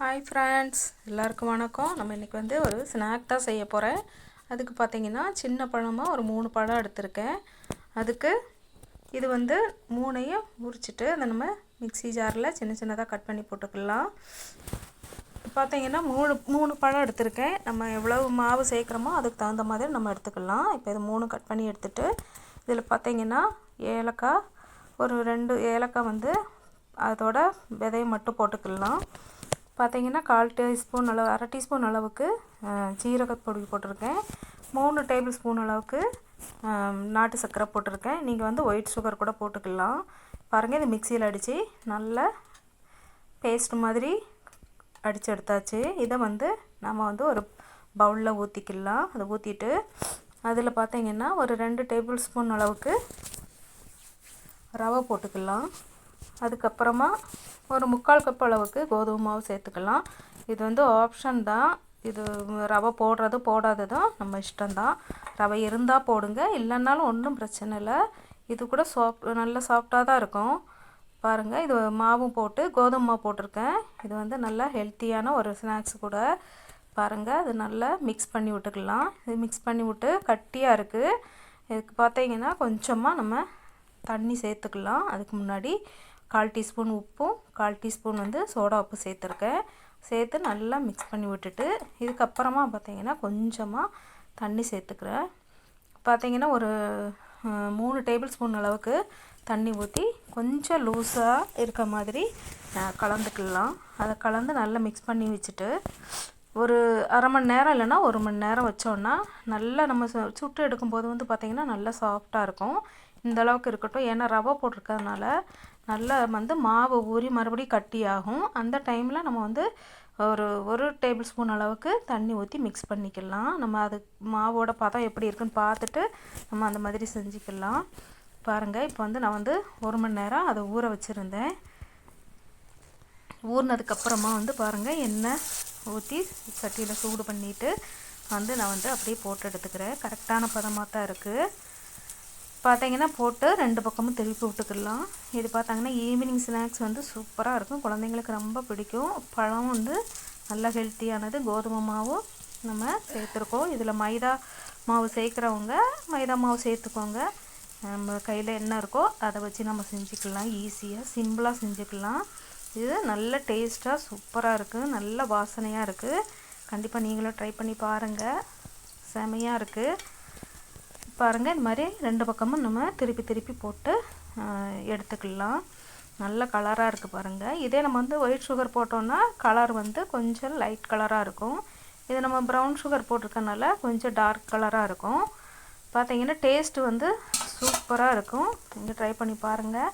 Hi friends, எல்லாருக்கும் வணக்கம். நம்ம இன்றைக்கி வந்து ஒரு ஸ்நாக் தான் செய்ய போகிறேன். அதுக்கு பார்த்திங்கன்னா சின்ன பழமாக ஒரு 3 பழம் எடுத்திருக்கேன். அதுக்கு இது வந்து 3ஐயும் உரிச்சிட்டு அதை நம்ம மிக்ஸி ஜாரில் சின்ன சின்னதாக கட் பண்ணி போட்டுக்கலாம். பார்த்திங்கன்னா மூணு பழம் எடுத்திருக்கேன். நம்ம எவ்வளவு மாவு சேர்க்குறோமோ அதுக்கு தகுந்த மாதிரி நம்ம எடுத்துக்கலாம். இப்போ இது 3 கட் பண்ணி எடுத்துகிட்டு இதில் பார்த்திங்கன்னா ஏலக்காய், ஒரு 2 ஏலக்காய் வந்து அதோட விதையை மட்டும் போட்டுக்கலாம். பார்த்திங்கன்னா 1/4 டீஸ்பூன் அளவு, 1/2 டீஸ்பூன் அளவுக்கு ஜீரகப்பொடி போட்டிருக்கேன். 3 டேபிள் ஸ்பூன் அளவுக்கு நாட்டு சர்க்கரை போட்டிருக்கேன். நீங்கள் வந்து ஒயிட் சுகர் கூட போட்டுக்கலாம். பாருங்கள், இது மிக்சியில் அடித்து நல்ல பேஸ்ட் மாதிரி அடித்து எடுத்தாச்சு. இதை வந்து நம்ம வந்து ஒரு பவுலில் ஊற்றிக்கலாம். அதை ஊற்றிட்டு அதில் பார்த்திங்கன்னா ஒரு 2 டேபிள் ஸ்பூன் அளவுக்கு ரவை போட்டுக்கலாம். அதுக்கப்புறமா ஒரு 3/4 கப் அளவுக்கு கோதுமை மாவு சேர்த்துக்கலாம். இது வந்து ஆப்ஷன் தான். இது ரவை போடுறது போடாததும் நம்ம இஷ்டம்தான். ரவை இருந்தால் போடுங்க, இல்லைன்னாலும் ஒன்றும் பிரச்சனை இல்லை. இது கூட நல்லா சாஃப்டாக தான் இருக்கும். பாருங்கள், இது மாவும் போட்டு கோதுமை மாவு போட்டிருக்கேன். இது வந்து நல்லா ஹெல்த்தியான ஒரு ஸ்நாக்ஸ் கூட. பாருங்கள், அது நல்லா மிக்ஸ் பண்ணி விட்டுக்கலாம். இது மிக்ஸ் பண்ணி விட்டு கட்டியாக இருக்குது. இதுக்கு பார்த்திங்கன்னா கொஞ்சமாக நம்ம தண்ணி சேர்த்துக்கலாம். அதுக்கு முன்னாடி 1/4 டீஸ்பூன் உப்பும் 1/4 டீஸ்பூன் வந்து சோடா உப்பு சேர்த்துருக்கேன். சேர்த்து நல்லா மிக்ஸ் பண்ணி விட்டுட்டு இதுக்கப்புறமா பார்த்திங்கன்னா கொஞ்சமாக தண்ணி சேர்த்துக்கிறேன். பார்த்திங்கன்னா ஒரு 3 டேபிள் ஸ்பூன் அளவுக்கு தண்ணி ஊற்றி கொஞ்சம் லூஸாக இருக்க மாதிரி கலந்துக்கலாம். அதை கலந்து நல்லா மிக்ஸ் பண்ணி வச்சுட்டு ஒரு 1/2 மணி நேரம் இல்லைன்னா 1 மணி நேரம் வச்சோன்னா நல்லா நம்ம சுட்டு எடுக்கும்போது வந்து பார்த்திங்கன்னா நல்லா சாஃப்டாக இருக்கும். இந்த அளவுக்கு இருக்கட்டும். ஏன்னா ரவை போட்டிருக்கிறதுனால நல்லா வந்து மாவு ஊறி மறுபடியும் கட்டியாகும். அந்த டைமில் நம்ம வந்து ஒரு டேபிள் ஸ்பூன் அளவுக்கு தண்ணி ஊற்றி மிக்ஸ் பண்ணிக்கலாம். நம்ம அது மாவோட பதம் எப்படி இருக்குன்னு பார்த்துட்டு நம்ம அந்த மாதிரி செஞ்சுக்கலாம். பாருங்கள், இப்போ வந்து நான் வந்து 1 மணி நேரம் அதை ஊற வச்சுருந்தேன். ஊறினதுக்கப்புறமா வந்து பாருங்கள், எண்ணெய் ஊற்றி சட்டியில் சூடு பண்ணிவிட்டு வந்து நான் வந்து அப்படியே போட்டு எடுத்துக்கிறேன். கரெக்டான பதமாக தான் இருக்குது. பார்த்திங்கன்னா போட்டு 2 பக்கமும் திருப்பி விட்டுக்கலாம். இது பார்த்தாங்கன்னா ஈவினிங் ஸ்நாக்ஸ் வந்து சூப்பராக இருக்கும். குழந்தைங்களுக்கு ரொம்ப பிடிக்கும். பழம் வந்து நல்லா ஹெல்த்தியானது. கோதுமை மாவும் நம்ம சேர்த்துருக்கோம். இதில் மைதா மாவு சேர்க்குறவங்க மைதா மாவு சேர்த்துக்கோங்க. நம்ம கையில் என்ன இருக்கோ அதை வச்சு நம்ம செஞ்சுக்கலாம். ஈஸியாக சிம்பிளாக செஞ்சுக்கலாம். இது நல்ல டேஸ்ட்டாக சூப்பராக இருக்குது. நல்ல வாசனையாக இருக்குது. கண்டிப்பாக நீங்களும் ட்ரை பண்ணி பாருங்கள். செமையாக இருக்குது. பாருங்கள், இந்த மாதிரி 2 பக்கமும் நம்ம திருப்பி போட்டு எடுத்துக்கலாம். நல்ல கலராக இருக்குது பாருங்கள். இதே நம்ம வந்து ஒயிட் சுகர் போட்டோன்னா கலர் வந்து கொஞ்சம் லைட் கலராக இருக்கும். இது நம்ம ப்ரௌன் சுகர் போட்டிருக்கனால கொஞ்சம் டார்க் கலராக இருக்கும். பார்த்திங்கன்னா டேஸ்ட்டு வந்து சூப்பராக இருக்கும். நீங்கள் ட்ரை பண்ணி பாருங்கள்.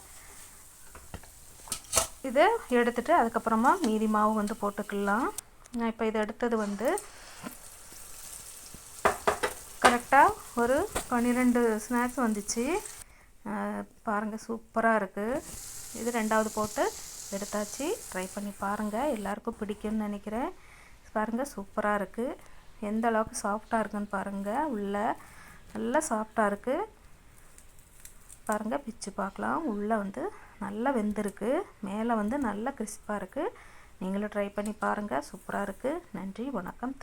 இதை எடுத்துகிட்டு அதுக்கப்புறமா மீதி மாவு வந்து போட்டுக்கலாம். நான் இப்போ இதை எடுத்தது வந்து கரெக்டாக ஒரு 12 ஸ்நாக்ஸ் வந்துச்சு. பாருங்கள், சூப்பராக இருக்குது. இது 2வது போட்டு எடுத்தாச்சு. ட்ரை பண்ணி பாருங்கள், எல்லாருக்கும் பிடிக்கும்னு நினைக்கிறேன். பாருங்கள், சூப்பராக இருக்குது. எந்த அளவுக்கு சாஃப்டாக இருக்குன்னு பாருங்கள். உள்ளே நல்லா சாஃப்டாக இருக்குது. பாருங்கள், பிச்சு பார்க்கலாம். உள்ளே வந்து நல்லா வெந்திருக்கு. மேலே வந்து நல்லா கிறிஸ்பாக இருக்குது. நீங்களும் ட்ரை பண்ணி பாருங்கள். சூப்பராக இருக்குது. நன்றி, வணக்கம்.